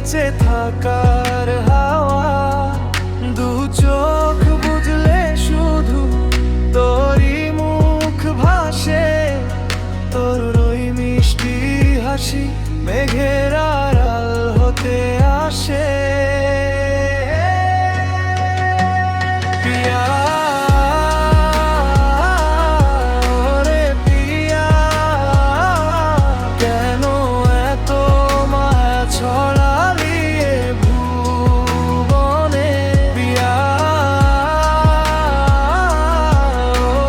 বেঁচে থাকার হাওয়া। দু চোখ বুঝলে শুধু তোরই মুখ ভাসে, তোর ওই মিষ্টি হাসি মেঘের আড়াল হতে আসে। পিয়া রে পিয়া, কেন এত মায়া ছড়ালি এ ভুবনে? পিয়া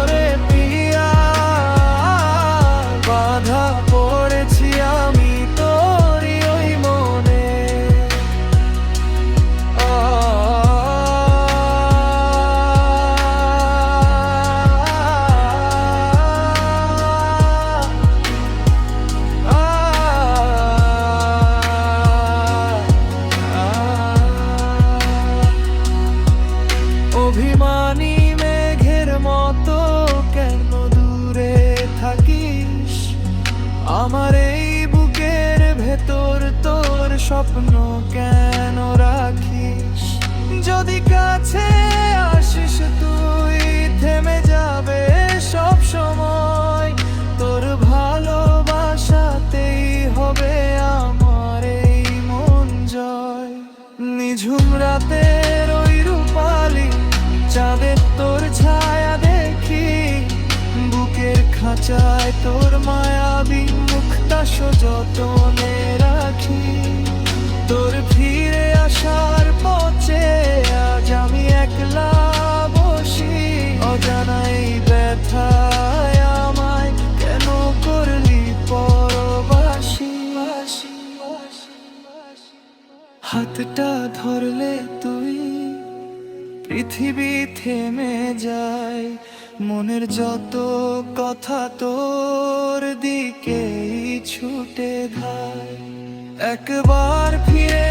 রে পিয়া, বাধা পড়েছি আমি তোরই ওই মনে। অভিমানী মেঘের মতো কেন দূরে থাকিস? আমার এই বুকের ভেতর তোর স্বপ্ন কেন রাখিস? যদি কাছে আসিস তুই থেমে যাবে সব সময়, তোর ভালোবাসাতেই হবে আমার এই মন জয়। নিঝুম রাতের ওই রূপালি চাঁদের তোর ছায়া দেখি, বুকের খাঁচায় তোর মায়াবী মুখটা সযতনে রাখি। তোর ফিরে আসার পথে আজ আমি একলা বসি, অজানা এই ব্যথায় আমায় কেন করলি পরবাসী? হাতটা ধরলে তুই পৃথিবী থেমে যায়, মনের যত কথা তোর দিকেই ছুটে ধায়। একবার ফিরে